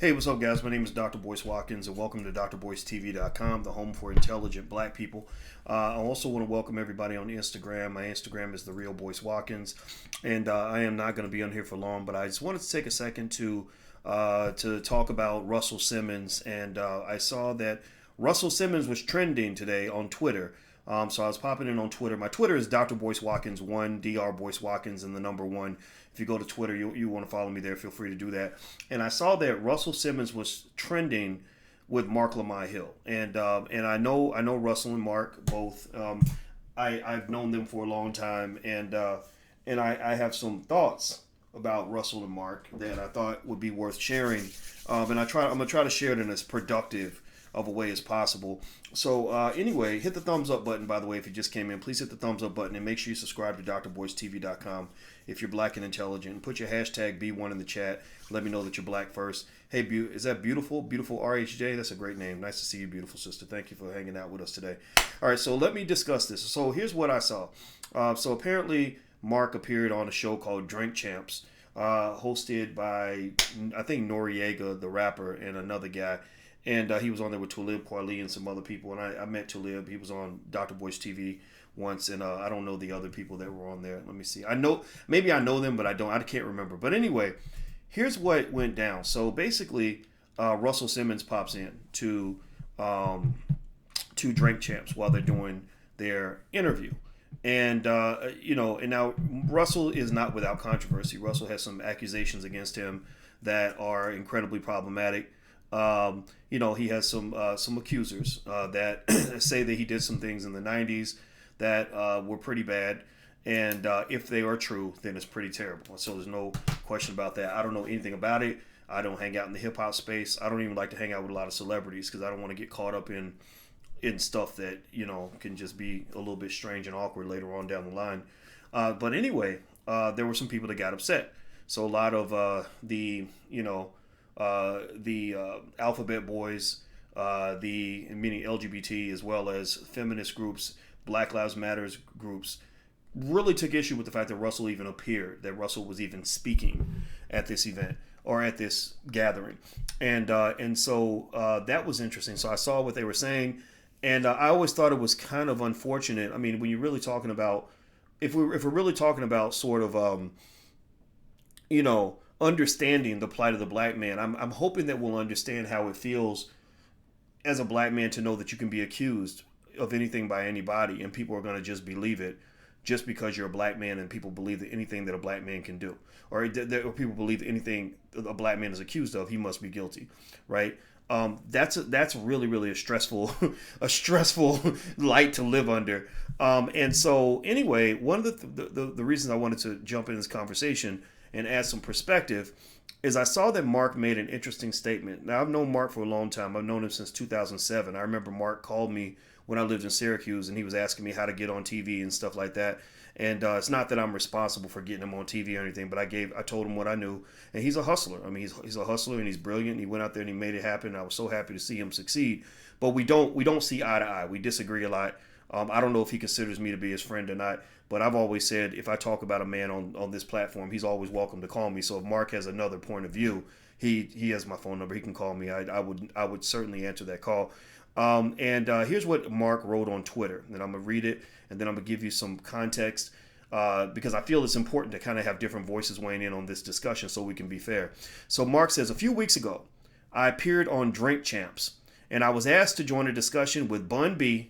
Hey, what's up, guys? My name is Dr. Boyce Watkins, and welcome to drboycetv.com, the home for intelligent black people. I also want to welcome everybody on Instagram. My Instagram is The Real Boyce Watkins, and I am not going to be on here for long, but I just wanted to take a second to talk about Russell Simmons. And I saw that Russell Simmons was trending today on Twitter. So I was popping in on Twitter. My Twitter is Dr. Boyce Watkins 1, Dr. Boyce Watkins, and the number 1. If you go to Twitter, you want to follow me there, feel free to do that. And I saw that Russell Simmons was trending with Marc Lamont Hill. And I know Russell and Marc both. I've known them for a long time, and I have some thoughts about Russell and Marc that I thought would be worth sharing. I'm gonna try to share it in as productive of a way as possible. So anyway, hit the thumbs up button, by the way. If you just came in, please hit the thumbs up button and make sure you subscribe to drboycetv.com if you're black and intelligent. Put your hashtag B1 in the chat. Let me know that you're black first. Hey, is that beautiful? Beautiful RHJ? That's a great name. Nice to see you, beautiful sister. Thank you for hanging out with us today. All right, so let me discuss this. So here's what I saw. So apparently Marc appeared on a show called Drink Champs, hosted by, I think, Noriega, the rapper, and another guy. And he was on there with Talib Kweli and some other people. And I met Talib. He was on Dr. Boyce TV once. And I don't know the other people that were on there. Let me see. Maybe I know them, but I can't remember. But anyway, here's what went down. So basically, Russell Simmons pops in to Drink Champs while they're doing their interview. And, and now Russell is not without controversy. Russell has some accusations against him that are incredibly problematic. He has some accusers that say that he did some things in the 90s that were pretty bad. And if they are true, then it's pretty terrible. So there's no question about that. I don't know anything about it. I don't hang out in the hip-hop space. I don't even like to hang out with a lot of celebrities because I don't want to get caught up in stuff that, can just be a little bit strange and awkward later on down the line. But anyway, there were some people that got upset. So a lot of the alphabet boys, meaning LGBT, as well as feminist groups, Black Lives Matters groups, really took issue with the fact that Russell even appeared, that Russell was even speaking at this event or at this gathering. And so that was interesting. So I saw what they were saying, and I always thought it was kind of unfortunate. I mean, when you're really talking about, if we're really talking about sort of, understanding the plight of the black man, I'm hoping that we'll understand how it feels as a black man to know that you can be accused of anything by anybody and people are going to just believe it just because you're a black man, and people believe that anything that a black man can do, or people believe that anything a black man is accused of, he must be guilty, right? That's really, really a stressful light to live under. And so anyway, one of the reasons I wanted to jump in this conversation and add some perspective is I saw that Marc made an interesting statement. Now, I've known Marc for a long time. I've known him since 2007. I remember Marc called me when I lived in Syracuse, and he was asking me how to get on TV and stuff like that. And it's not that I'm responsible for getting him on TV or anything, but I told him what I knew. And he's a hustler. I mean, he's a hustler, and he's brilliant. He went out there and he made it happen. I was so happy to see him succeed. But we don't see eye to eye. We disagree a lot. I don't know if he considers me to be his friend or not, but I've always said if I talk about a man on this platform, he's always welcome to call me. So if Marc has another point of view, he has my phone number. He can call me. I would certainly answer that call. Here's what Marc wrote on Twitter, and I'm gonna read it, and then I'm gonna give you some context because I feel it's important to kind of have different voices weighing in on this discussion so we can be fair. So Marc says, a few weeks ago, I appeared on Drink Champs, and I was asked to join a discussion with Bun B,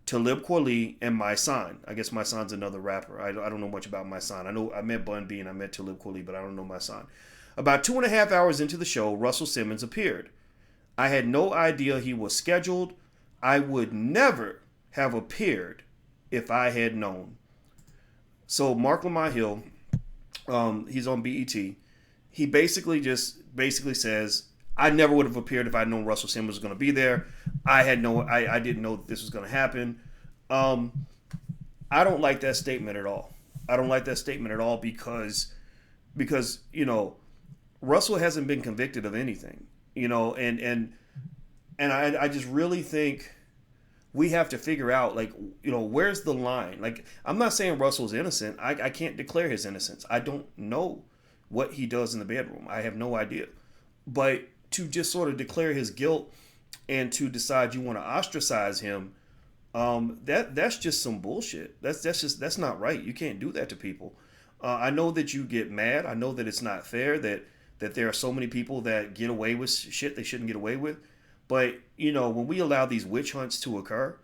Talib Kweli, and My Son. I guess My Son's another rapper. I don't know much about My Son. I know I met Bun B and I met Talib Kweli, but I don't know My Son. About 2.5 hours into the show, Russell Simmons appeared. I had no idea he was scheduled. I would never have appeared if I had known. So Marc Lamont Hill, he's on BET. He basically says, I never would have appeared if I'd known Russell Simmons was going to be there. I didn't know that this was going to happen. I don't like that statement at all. I don't like that statement at all because Russell hasn't been convicted of anything, and I just really think we have to figure out, where's the line? Like, I'm not saying Russell's innocent. I can't declare his innocence. I don't know what he does in the bedroom. I have no idea. But to just sort of declare his guilt and to decide you want to ostracize him, that's just some bullshit. That's not right. You can't do that to people. I know that you get mad. I know that it's not fair that there are so many people that get away with shit they shouldn't get away with. But, when we allow these witch hunts to occur,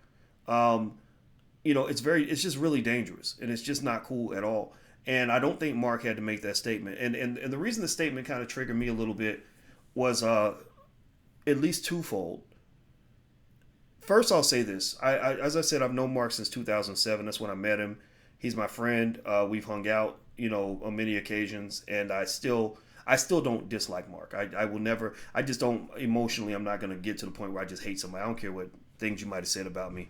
it's just really dangerous, and it's just not cool at all. And I don't think Marc had to make that statement. And the reason the statement kind of triggered me a little bit was at least twofold. First, I'll say this. As I said, I've known Marc since 2007. That's when I met him. He's my friend. We've hung out, on many occasions, and I still don't dislike Marc. I will never. I just don't emotionally. I'm not going to get to the point where I just hate somebody. I don't care what things you might have said about me.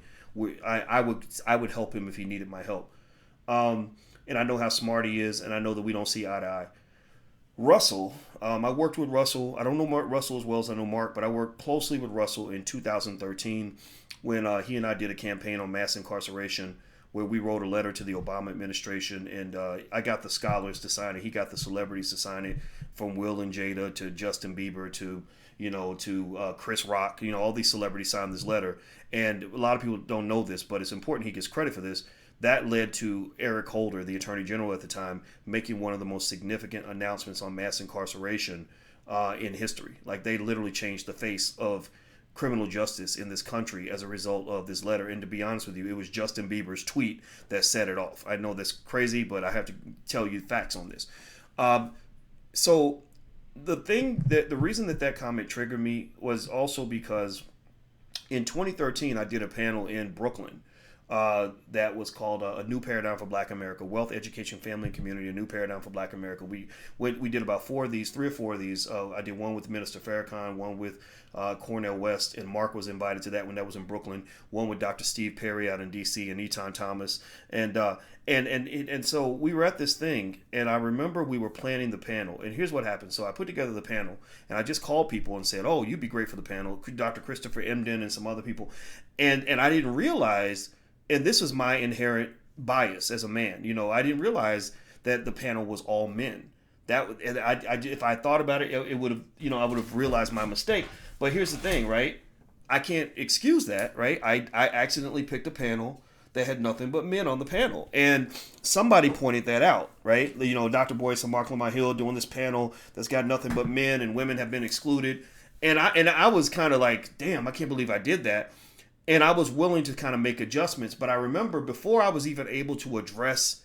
I would help him if he needed my help. And I know how smart he is, and I know that we don't see eye to eye. Russell, I worked with Russell. I don't know Russell as well as I know Marc, but I worked closely with Russell in 2013 when he and I did a campaign on mass incarceration, where we wrote a letter to the Obama administration, and I got the scholars to sign it. He got the celebrities to sign it, from Will and Jada to Justin Bieber to Chris Rock. All these celebrities signed this letter, and a lot of people don't know this, but it's important he gets credit for this. That led to Eric Holder, the Attorney General at the time, making one of the most significant announcements on mass incarceration in history. Like, they literally changed the face of criminal justice in this country as a result of this letter. And to be honest with you, it was Justin Bieber's tweet that set it off. I know that's crazy, but I have to tell you facts on this. So the reason that comment triggered me was also because in 2013, I did a panel in Brooklyn that was called A New Paradigm for Black America, Wealth, Education, Family, and Community, A New Paradigm for Black America. We did about 3 or 4 of these. I did one with Minister Farrakhan, one with Cornel West, and Marc was invited to that one. That was in Brooklyn. One with Dr. Steve Perry out in D.C. and Eton Thomas. And so we were at this thing, and I remember we were planning the panel. And here's what happened. So I put together the panel, and I just called people and said, "Oh, you'd be great for the panel." Dr. Christopher Emden and some other people. And I didn't realize, and this is my inherent bias as a man, I didn't realize that the panel was all men. If I thought about it, it would have, I would have realized my mistake. But here's the thing, right? I can't excuse that, right? I accidentally picked a panel that had nothing but men on the panel, and somebody pointed that out, right? Dr. Boyce and Marc Lamont Hill doing this panel that's got nothing but men, and women have been excluded. And I was kind of like, damn, I can't believe I did that. And I was willing to kind of make adjustments. But I remember before I was even able to address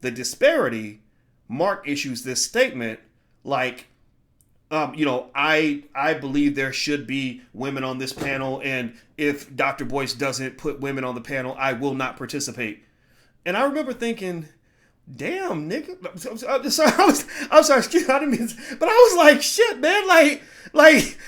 the disparity, Marc issues this statement like, I believe there should be women on this panel. And if Dr. Boyce doesn't put women on the panel, I will not participate. And I remember thinking, damn, nigga. I'm sorry, excuse me, I didn't mean, but I was like, shit, man, like,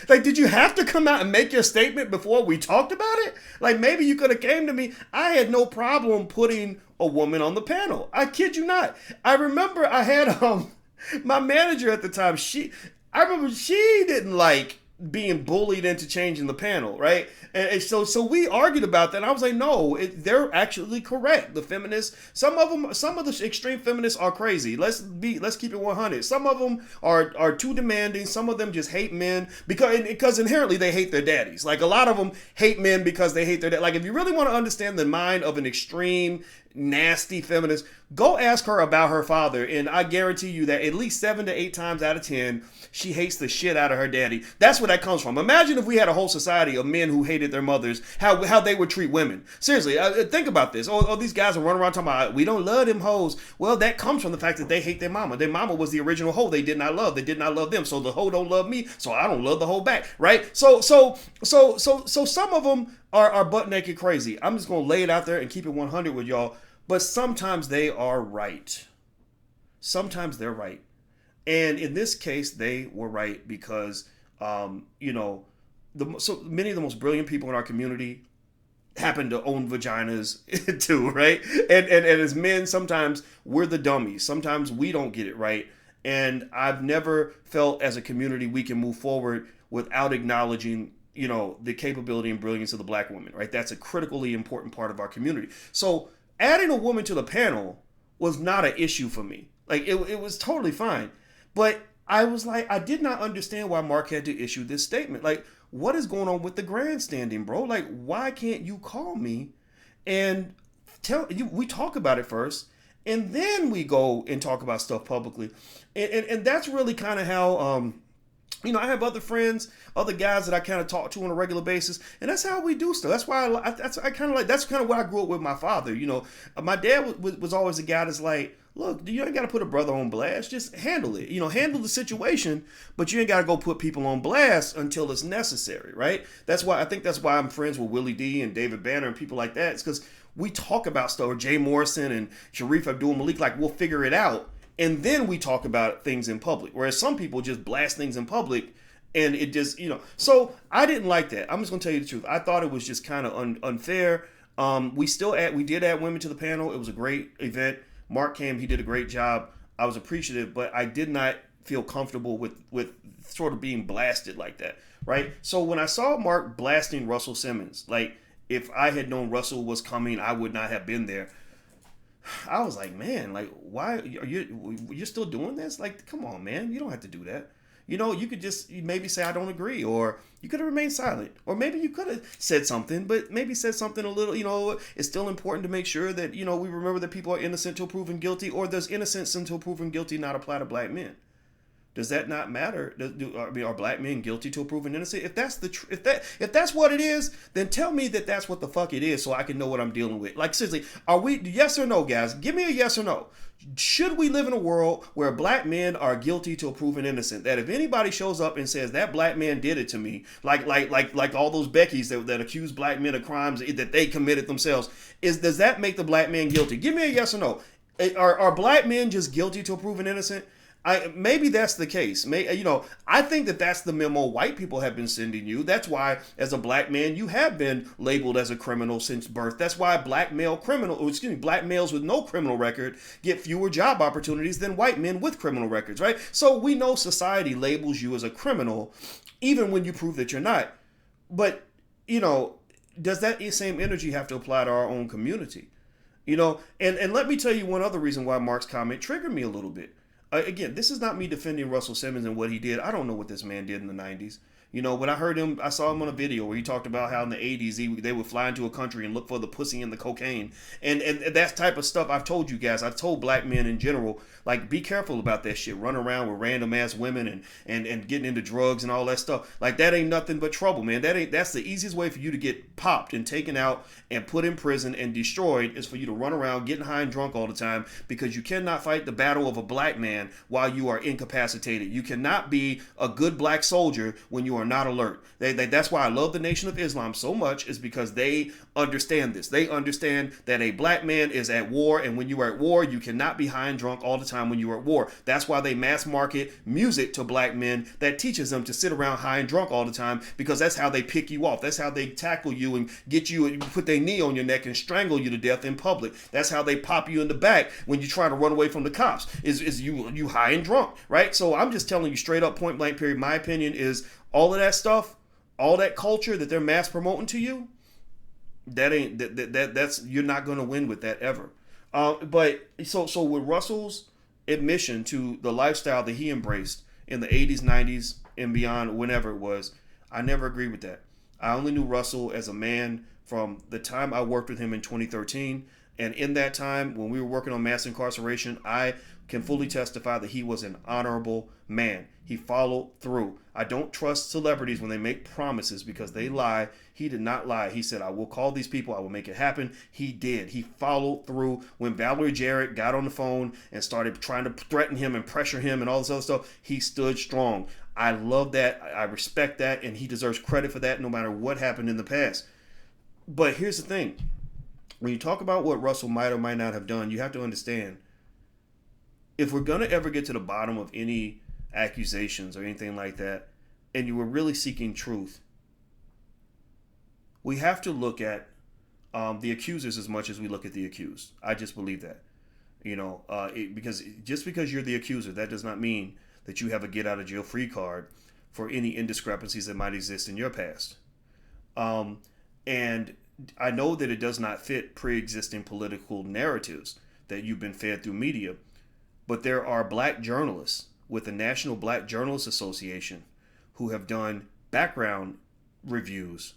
did you have to come out and make your statement before we talked about it? Like, maybe you could have came to me. I had no problem putting a woman on the panel. I kid you not. I remember I had my manager at the time. I remember she didn't like being bullied into changing the panel, right? And so we argued about that. And I was like, no, they're actually correct. The feminists, some of the extreme feminists are crazy. Let's keep it 100. Some of them are too demanding. Some of them just hate men because inherently they hate their daddies. Like, a lot of them hate men because they hate their dad. Like, if you really want to understand the mind of an extreme, nasty feminist, go ask her about her father, and I guarantee you that at least 7 to 8 times out of 10, she hates the shit out of her daddy. That's where that comes from. Imagine if we had a whole society of men who hated their mothers, how they would treat women. Seriously, think about this. Oh, these guys are running around talking about, we don't love them hoes. Well, that comes from the fact that they hate their mama. Their mama was the original hoe they did not love. They did not love them. So the hoe don't love me, so I don't love the hoe back, right? So some of them are butt naked crazy. I'm just going to lay it out there and keep it 100 with y'all. But sometimes they are right. Sometimes they're right. And in this case, they were right because, so many of the most brilliant people in our community happen to own vaginas too, right? And as men, sometimes we're the dummies. Sometimes we don't get it right. And I've never felt as a community we can move forward without acknowledging the capability and brilliance of the black woman, right? That's a critically important part of our community. So adding a woman to the panel was not an issue for me. Like, it was totally fine. But I was like, I did not understand why Mark had to issue this statement. Like, what is going on with the grandstanding, bro? Like, why can't you call me and tell you? We talk about it first, and then we go and talk about stuff publicly, and that's really kind of how. I have other friends, other guys that I kind of talk to on a regular basis, and that's how we do stuff. That's why I kind of like. That's kind of what I grew up with my father. My dad was always a guy that's like, look, you ain't got to put a brother on blast. Just handle it. Handle the situation, but you ain't got to go put people on blast until it's necessary, right? That's why I'm friends with Willie D and David Banner and people like that. It's because we talk about stuff, or Jay Morrison and Sharif Abdul Malik. Like, we'll figure it out. And then we talk about things in public, whereas some people just blast things in public, and it just, So I didn't like that. I'm just gonna tell you the truth. I thought it was just kind of unfair. We did add women to the panel. It was a great event. Mark came. He did a great job. I was appreciative, but I did not feel comfortable with sort of being blasted like that, right? So when I saw Mark blasting Russell Simmons, like, if I had known Russell was coming, I would not have been there. I was like, man, like, why are you're still doing this? Like, come on, man, you don't have to do that. You could just maybe say I don't agree, or you could have remained silent, or maybe you could have said something, but maybe said something a little. It's still important to make sure that we remember that people are innocent till proven guilty, or does innocence until proven guilty not apply to black men? Does that not matter? Are black men guilty till proven innocent? If that's if that's what it is, then tell me that that's what the fuck it is, so I can know what I'm dealing with. Like, seriously, are we? Yes or no, guys? Give me a yes or no. Should we live in a world where black men are guilty till proven innocent? That if anybody shows up and says that black man did it to me, like all those Beckys that accuse black men of crimes that they committed themselves, does that make the black man guilty? Give me a yes or no. Are black men just guilty till proven innocent? Maybe that's the case. I think that's the memo white people have been sending you. That's why, as a black man, you have been labeled as a criminal since birth. That's why black males with no criminal record get fewer job opportunities than white men with criminal records, right? So we know society labels you as a criminal, even when you prove that you're not. But, does that same energy have to apply to our own community? And let me tell you one other reason why Mark's comment triggered me a little bit. Again, this is not me defending Russell Simmons and what he did. I don't know what this man did in the 90s. When I saw him on a video where he talked about how in the 80s they would fly into a country and look for the pussy and the cocaine. And that type of stuff, I've told you guys, I've told black men in general, like, be careful about that shit. Run around with random ass women and getting into drugs and all that stuff. Like, that ain't nothing but trouble, man. That's the easiest way for you to get popped and taken out and put in prison and destroyed, is for you to run around getting high and drunk all the time, because you cannot fight the battle of a black man while you are incapacitated. You cannot be a good black soldier when you are not alert. That's why I love the Nation of Islam so much, is because they understand this. They understand that a black man is at war, and when you are at war, you cannot be high and drunk all the time when you are at war. That's why they mass market music to black men that teaches them to sit around high and drunk all the time, because that's how they pick you off. That's how they tackle you and get you and put their knee on your neck and strangle you to death in public. That's how they pop you in the back when you try to run away from the cops, is you high and drunk, right? So I'm just telling you straight up, point blank period, my opinion is all of that stuff, all that culture that they're mass promoting to you, that's you're not going to win with that ever. But so with Russell's admission to the lifestyle that he embraced in the 80s, 90s, and beyond, whenever it was, I never agreed with that. I only knew Russell as a man from the time I worked with him in 2013. And in that time, when we were working on mass incarceration, I can fully testify that he was an honorable man. He followed through. I don't trust celebrities when they make promises, because they lie. He did not lie. He said, I will call these people. I will make it happen. He did. He followed through. When Valerie Jarrett got on the phone and started trying to threaten him and pressure him and all this other stuff, he stood strong. I love that. I respect that. And he deserves credit for that, no matter what happened in the past. But here's the thing. When you talk about what Russell might or might not have done, you have to understand, if we're going to ever get to the bottom of any accusations or anything like that, and you were really seeking truth, we have to look at the accusers as much as we look at the accused. I just believe that. Because just because you're the accuser, that does not mean that you have a get out of jail free card for any indiscrepancies that might exist in your past. And I know that it does not fit pre-existing political narratives that you've been fed through media, but there are black journalists with the National Black Journalists Association, who have done background reviews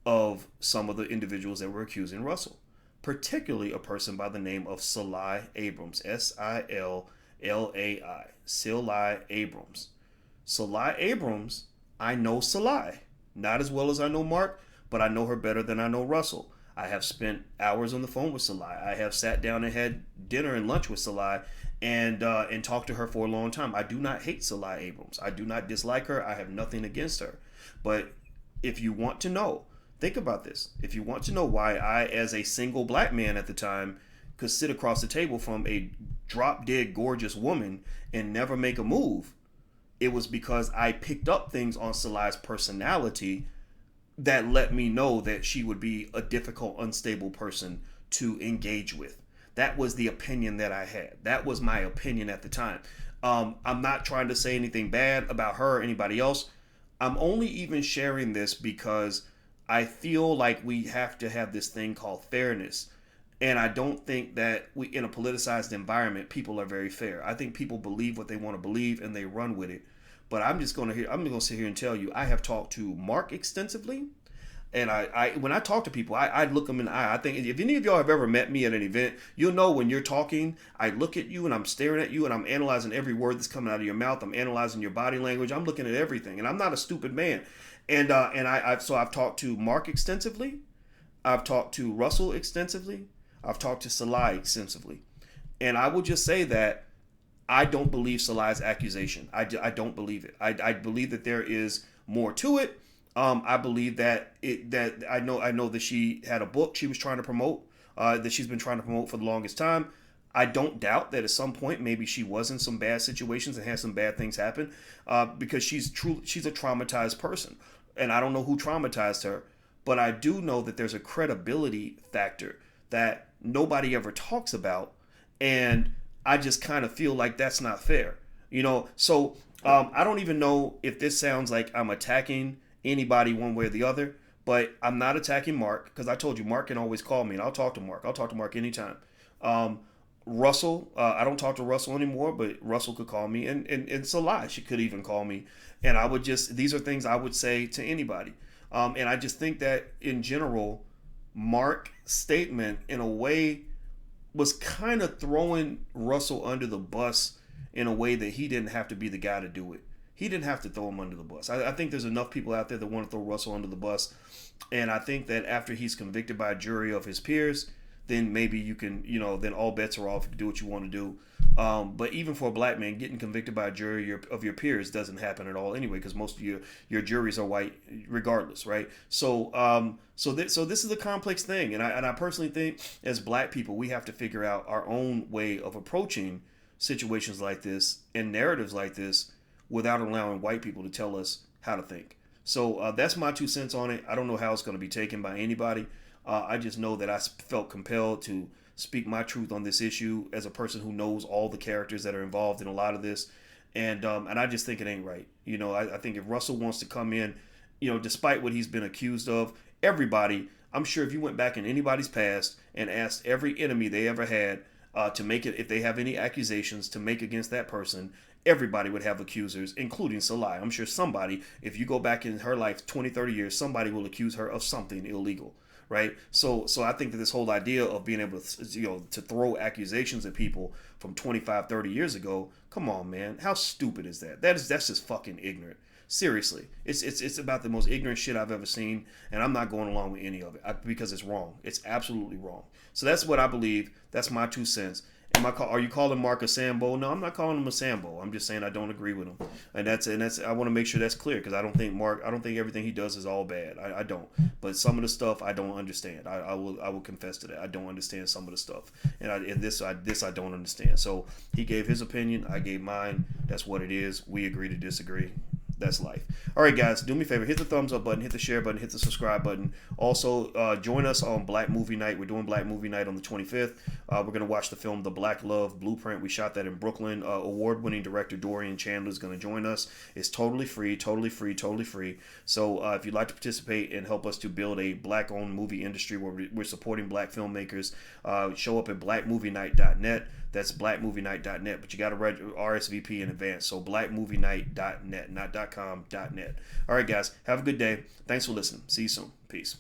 of some of the individuals that were accusing Russell, particularly a person by the name of Silai Abrams, Sillai, Silai Abrams. Silai Abrams, I know Silai, not as well as I know Mark, but I know her better than I know Russell. I have spent hours on the phone with Silai. I have sat down and had dinner and lunch with Silai and talked to her for a long time. I do not hate Silai Abrams. I do not dislike her. I have nothing against her. But if you want to know, think about this. If you want to know why I, as a single black man at the time, could sit across the table from a drop-dead gorgeous woman and never make a move, it was because I picked up things on Silai's personality that let me know that she would be a difficult, unstable person to engage with. That was the opinion that I had. That was my opinion at the time. I'm not trying to say anything bad about her or anybody else. I'm only even sharing this because I feel like we have to have this thing called fairness. And I don't think that in a politicized environment, people are very fair. I think people believe what they want to believe and they run with it. But I'm going to sit here and tell you, I have talked to Mark extensively. And when I talk to people, I look them in the eye. I think if any of y'all have ever met me at an event, you'll know when you're talking, I look at you and I'm staring at you and I'm analyzing every word that's coming out of your mouth. I'm analyzing your body language. I'm looking at everything. And I'm not a stupid man. So I've talked to Mark extensively. I've talked to Russell extensively. I've talked to Silai extensively. And I will just say that I don't believe Silai's accusation. I don't believe it. I believe that there is more to it. I believe that I know that she had a book she was trying to promote, that she's been trying to promote for the longest time. I don't doubt that at some point maybe she was in some bad situations and had some bad things happen, because she's a traumatized person, and I don't know who traumatized her, but I do know that there's a credibility factor that nobody ever talks about, and I just kind of feel like that's not fair, So I don't even know if this sounds like I'm attacking anybody one way or the other, but I'm not attacking Mark, because I told you Mark can always call me and I'll talk to Mark. I'll talk to Mark anytime. Russell, I don't talk to Russell anymore, but Russell could call me, and it's a lie. She could even call me, and these are things I would say to anybody. And I just think that in general, Mark's statement in a way was kind of throwing Russell under the bus in a way that he didn't have to be the guy to do it. He didn't have to throw him under the bus. I think there's enough people out there that want to throw Russell under the bus. And I think that after he's convicted by a jury of his peers, then maybe you can, then all bets are off to do what you want to do. But even for a black man, getting convicted by a jury of your peers doesn't happen at all anyway, because most of your juries are white regardless, right? So this is a complex thing. And I personally think as black people, we have to figure out our own way of approaching situations like this and narratives like this without allowing white people to tell us how to think. So that's my 2 cents on it. I don't know how it's going to be taken by anybody. I just know that I felt compelled to speak my truth on this issue as a person who knows all the characters that are involved in a lot of this. And I just think it ain't right. I think if Russell wants to come in, despite what he's been accused of, everybody, I'm sure if you went back in anybody's past and asked every enemy they ever had to make it, if they have any accusations to make against that person, everybody would have accusers, including Silai. I'm sure somebody, if you go back in her life 20, 30 years, somebody will accuse her of something illegal. Right. So I think that this whole idea of being able to, to throw accusations at people from 25, 30 years ago. Come on, man. How stupid is that? That's just fucking ignorant. Seriously. It's about the most ignorant shit I've ever seen. And I'm not going along with any of it because it's wrong. It's absolutely wrong. So that's what I believe. That's my 2 cents. Are you calling Mark a Sambo? No, I'm not calling him a Sambo. I'm just saying I don't agree with him, and that's I want to make sure that's clear, because I don't think everything he does is all bad. I don't. But some of the stuff I don't understand. I will confess to that. I don't understand some of the stuff, and this I don't understand. So he gave his opinion. I gave mine. That's what it is. We agree to disagree. That's life. All right, guys, do me a favor. Hit the thumbs up button, hit the share button, hit the subscribe button. Also, join us on Black Movie Night. We're doing Black Movie Night on the 25th. We're going to watch the film The Black Love Blueprint. We shot that in Brooklyn. Award-winning director Dorian Chandler is going to join us. It's totally free. So if you'd like to participate and help us to build a black-owned movie industry where we're supporting black filmmakers, show up at blackmovienight.net. That's blackmovienight.net. But you got to RSVP in advance. So blackmovienight.net, not .com, .net. All right, guys. Have a good day. Thanks for listening. See you soon. Peace.